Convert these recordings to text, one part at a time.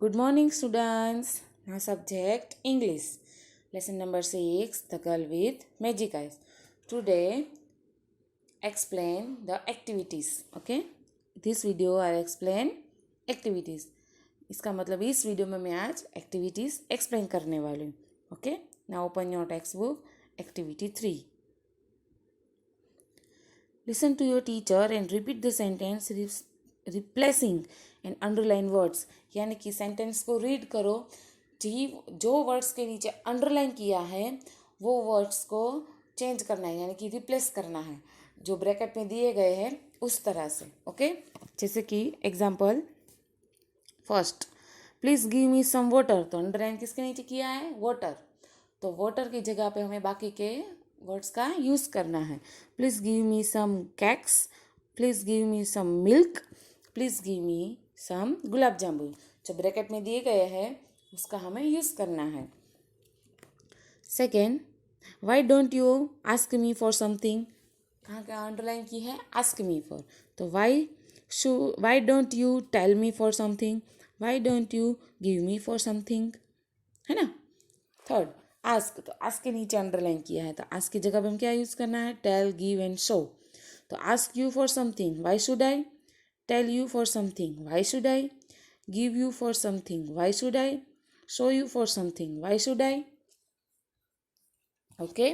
Good morning, students. Now, subject English. Lesson number 6, The Girl with Magic Eyes. Today, explain the activities. Okay? This video I explain activities. इसका मतलब इस video में मैं आज activities explain करने वाली हूँ. Okay, now open your text book. Activity 3. Listen to your teacher and repeat the sentence replacing and underline words. यानी कि सेंटेंस को रीड करो, जो वर्ड्स के नीचे अंडरलाइन किया है वो वर्ड्स को चेंज करना है, यानी कि रिप्लेस करना है जो ब्रैकेट में दिए गए हैं उस तरह से. ओके, जैसे कि example first, please give me some water. तो अंडरलाइन किसके नीचे किया है? वाटर. तो वाटर की जगह पे हमें बाकी के वर्ड्स का यूज़ करना है. Please give me some cakes, please give me some milk, please give me some gulab jamun. जो ब्रैकेट में दिए गए हैं उसका हमें यूज़ करना है. Second, why don't you ask me for something. कहाँ का अंडरलाइन की है? Ask me for. तो why don't you tell me for something, why don't you give me for something, है ना. Third, ask. तो आस्क के नीचे अंडरलाइन किया है, तो आस्क की जगह पे हम क्या यूज़ करना है? Tell, give and show. तो ask you for something, why should I? Tell you for something, why should I? Give you for something, why should I? Show you for something, why should I? Okay,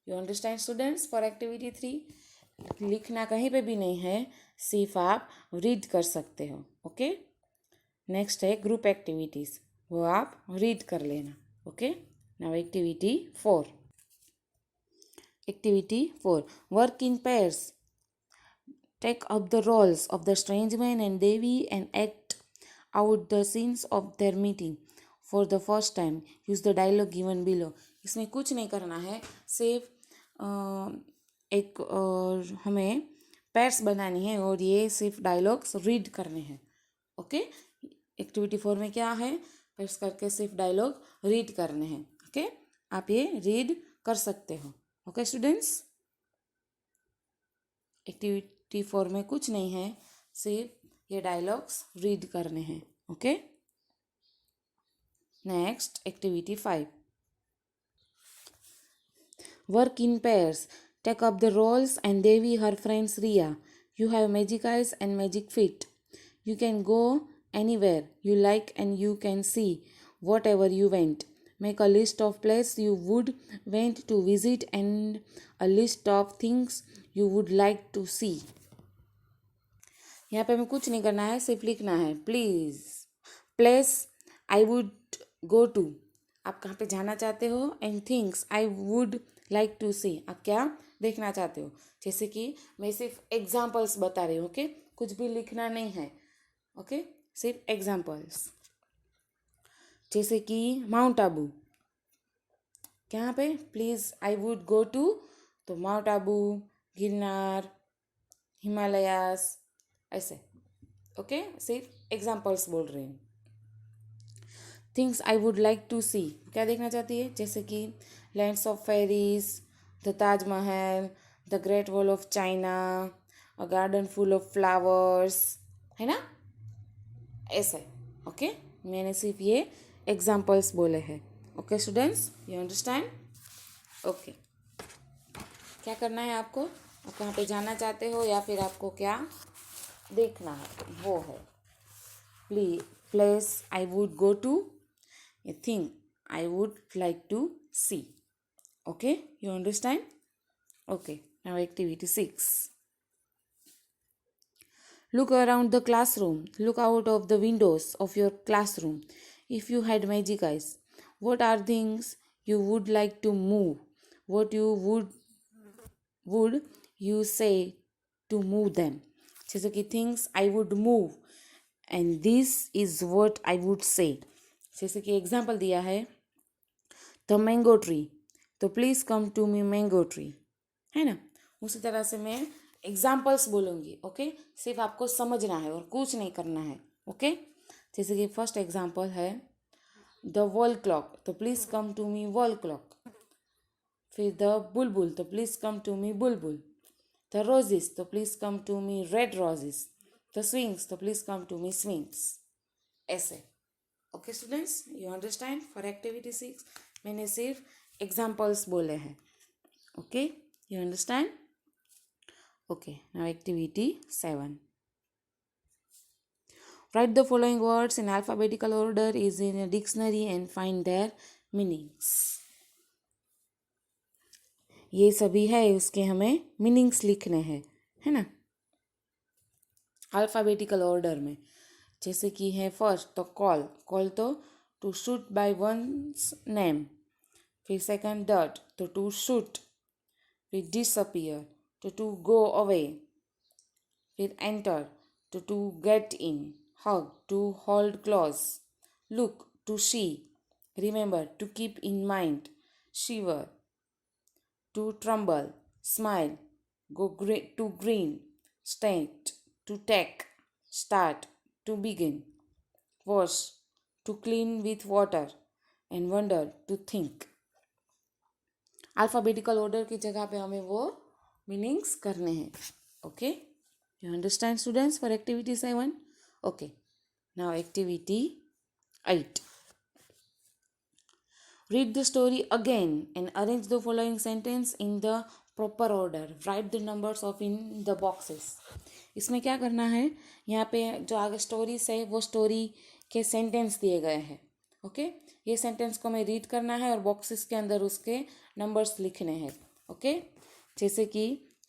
you understand students. For activity 3 लिखना कहीं पे भी नहीं है, सिर्फ आप read कर सकते हो. ओके, नेक्स्ट है ग्रुप एक्टिविटीज़, वो आप रीड कर लेना. Okay, now activity 4. Activity 4. Work in pairs. Take up the roles of the strange man and Devi and act out the scenes of their meeting. For the first time, use the dialogue given below. इसमें कुछ नहीं करना है, सिर्फ हमें pairs बनानी है और ये सिर्फ डायलॉग्स रीड करने हैं. ओके, एक्टिविटी 4 में क्या है? पैर्स करके सिर्फ डायलॉग रीड करने हैं. ओके, आप ये रीड कर सकते हो. ओके स्टूडेंट्स, एक्टिविटी 4 में कुछ नहीं है, सिर्फ ये डायलॉग्स रीड करने हैं. Okay, next activity 5. Work in pairs. Take up the roles and Devi her friends Riya. You have magic eyes and magic feet. You can go anywhere you like and you can see whatever you want. Make a list of places you would want to visit and a list of things you would like to see. यहाँ पे हमें कुछ नहीं करना है, सिर्फ लिखना है. Please, place I would go to. आप कहाँ पे जाना चाहते हो. And things I would like to see. आप क्या देखना चाहते हो. जैसे कि मैं सिर्फ एग्जाम्पल्स बता रही हूँ. ओके, कुछ भी लिखना नहीं है. ओके, सिर्फ एग्जाम्पल्स. जैसे कि माउंट आबू, कहाँ पे? Please I would go to. तो माउंट आबू, गिरनार, हिमालयास, ऐसे. ओके, सिर्फ एग्जाम्पल्स बोल रही हूँ. Things I would like to see, क्या देखना चाहती है? जैसे कि lands of fairies, the Taj Mahal, the Great Wall of China, a garden full of flowers, है ना, ऐसे. ओके, मैंने सिर्फ ये एग्जाम्पल्स बोले हैं. Okay students, you understand. Okay, क्या करना है आपको? आप कहाँ पे जाना चाहते हो या फिर आपको क्या देखना है वो है. Place I would go to, a thing I would like to see. Okay, you understand? Okay, now activity 6. Look around the classroom. Look out of the windows of your classroom. If you had magic eyes, what are things you would like to move? What would you say to move them? जैसे कि things I would move and this is what I would say. जैसे कि example दिया है the mango tree, तो please come to me mango tree, है ना. उसी तरह से मैं एग्जाम्पल्स बोलूँगी. ओके, सिर्फ आपको समझना है और कुछ नहीं करना है. ओके, जैसे कि फर्स्ट एग्जाम्पल है द वॉल क्लॉक, तो please come to me wall clock. फिर द बुलबुल, तो please come to me bulbul. The roses, तो please come to me red roses. The swings, तो please come to me swings. ऐसे. Okay students, you understand. For activity 6 मैंने सिर्फ examples बोले हैं. Okay, you understand. Okay, now activity 7. Write the following words in alphabetical order is in a dictionary and find their meanings. ये सभी है, उसके हमें मीनिंग्स लिखने हैं, है ना, अल्फ़ाबेटिकल ऑर्डर में. जैसे कि है फर्स्ट तो कॉल. कॉल तो to shoot by one's name. फिर सेकंड डट तो टू शूट. फिर डिसअपियर तो टू गो अवे. फिर एंटर तो to get in. hug to hold close. Look to see. Remember to keep in mind. Shiver to tremble. Smile to grin. State to take. Start to begin. Wash to clean with water. And wonder to think. Alphabetical order की जगह पे हमें वो meanings करने हैं. Okay, you understand students for activity 7. Okay, now activity 8. Read the story again and arrange the following sentence in the proper order. Write the numbers of in the boxes. इसमें क्या करना है, यहाँ पे जो आगे स्टोरीज है वो स्टोरी के सेंटेंस दिए गए हैं. ओके, ये सेंटेंस को हमें रीड करना है और बॉक्सेस के अंदर उसके नंबर्स लिखने हैं. ओके, जैसे कि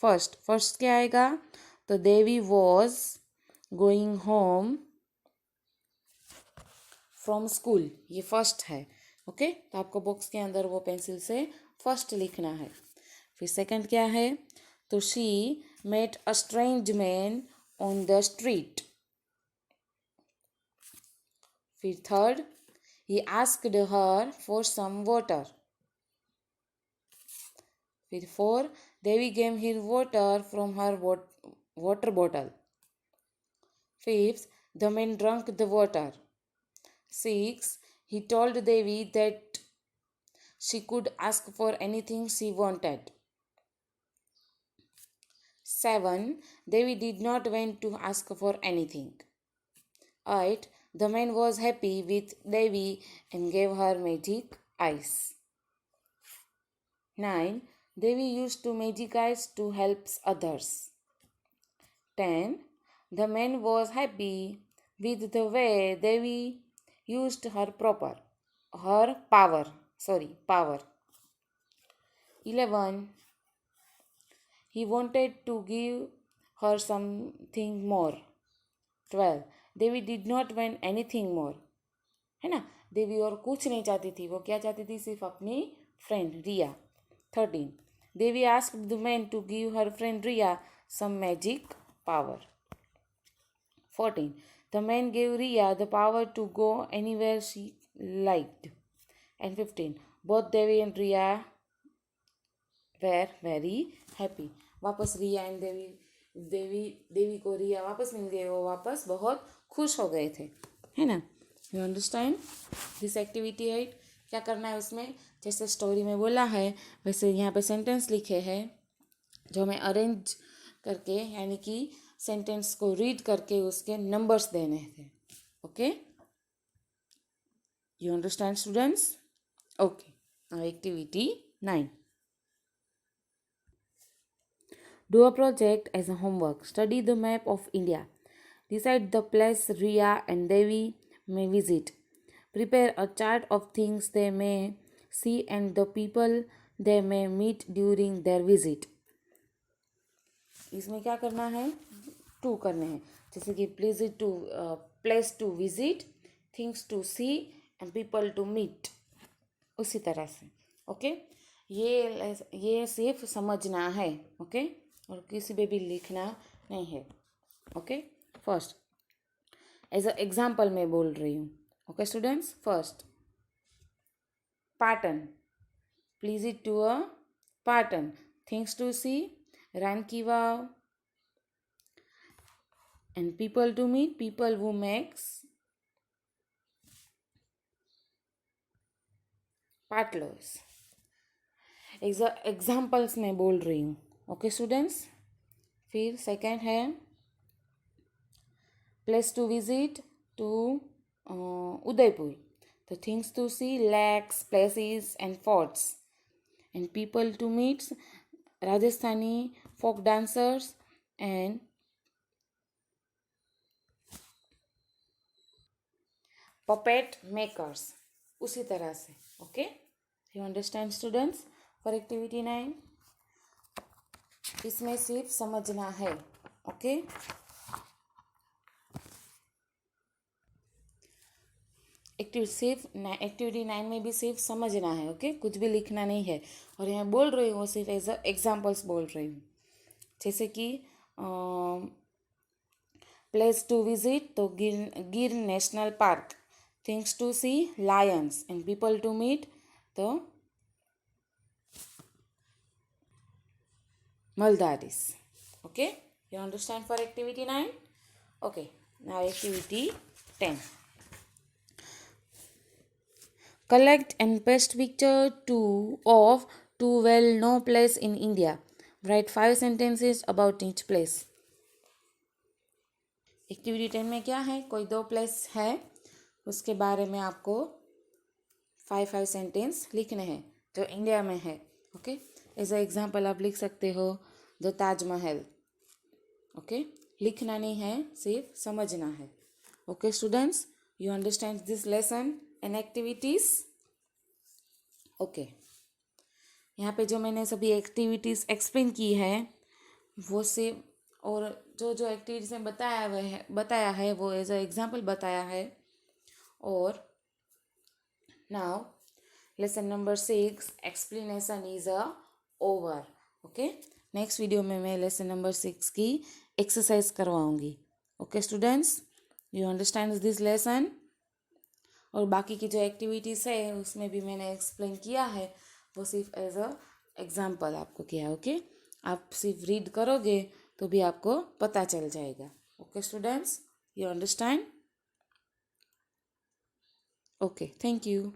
फर्स्ट क्या आएगा, तो Devi was going home from school. ये फर्स्ट है. ओके, तो आपको बॉक्स के अंदर वो पेंसिल से फर्स्ट लिखना है. फिर सेकंड क्या है, तो she met a strange man on the street. फिर third, he asked her for some water. फिर four, Devi gave him water from her water bottle. Fifth, the man drank the water. Sixth, he told Devi that she could ask for anything she wanted. 7. Devi did not want to ask for anything. 8. The man was happy with Devi and gave her magic eyes. 9. Devi used to magic eyes to help others. 10. The man was happy with the way Devi used her power. 11. He wanted to give her something more. 12. Devi did not want anything more. है ना, देवी और कुछ नहीं चाहती थी, वो क्या चाहती थी, सिर्फ अपनी friend Riya. 13. Devi asked the man to give her friend Riya some magic power. 14. The man gave Riya the power to go anywhere she liked. And 15. Both Devi and Riya were very happy. वापस रिया and देवी को रिया वापस मिल गए, वो वापस बहुत खुश हो गए थे, है ना. You understand this activity 8. क्या करना है उसमें, जैसे स्टोरी में बोला है वैसे यहाँ पे सेंटेंस लिखे हैं जो हमें अरेंज करके, यानी कि सेंटेंस को रीड करके उसके नंबर्स देने थे. Okay, you understand students. Okay, now activity 9. Do a project as a homework. Study the map of India. Decide the place Riya and Devi may visit. Prepare a chart of things they may see and the people they may meet during their visit. इसमें क्या करना है, 2 करने हैं. जैसे कि place to visit, things to see and people to meet, उसी तरह से. ओके, ये सिर्फ समझना है. ओके, और किसी पे भी लिखना नहीं है. Okay, first as a example मैं बोल रही हूँ. Okay students, first Patan. Please it to a Patan. Things to see, Rani ki Vav. And people to meet, people who makes patolas. Examples मैं बोल रही हूँ. ओके स्टूडेंट्स, फिर सेकंड है place to visit, to Udaipur. तो things to see lakes, places and forts. And people to meet Rajasthani folk dancers and puppet makers. उसी तरह से. Okay, you understand students. For activity 9 इसमें सिर्फ समझना है. ओके, एक्टिविटी 9 में भी सिर्फ समझना है. ओके, कुछ भी लिखना नहीं है. और यहाँ बोल रही हूँ सिर्फ एज एग्जाम्पल्स बोल रही हूँ. जैसे कि प्लेस टू विजिट तो Gir national park. Things to see lions and people to meet तो Maldharis. Okay, you understand for activity 9. Okay, now activity 10. Collect and paste picture of two well-known places in India. Write 5 sentences about each place. Activity 10 में क्या है, कोई 2 place है, उसके बारे में आपको 5 सेंटेंस लिखने हैं जो इंडिया में है. ओके, एज अ एग्जाम्पल आप लिख सकते हो द ताजमहल. ओके, लिखना नहीं है, सिर्फ समझना है. Okay students, you understand this lesson and activities. Okay, यहाँ पे जो मैंने सभी एक्टिविटीज़ एक्सप्लेन की है वो से, और जो जो एक्टिविटीज़ में बताया है वो एज अ एग्जाम्पल बताया है. और now lesson number 6 explanation is a over. Okay, next video में मैं लेसन नंबर 6 की एक्सरसाइज करवाऊँगी. Okay students, you understand this lesson. और बाकी की जो एक्टिविटीज़ है उसमें भी मैंने एक्सप्लेन किया है, वो सिर्फ एज अ एग्जाम्पल आपको किया है. ओके, आप सिर्फ रीड करोगे तो भी आपको पता चल जाएगा. Okay students, you understand. Okay, thank you.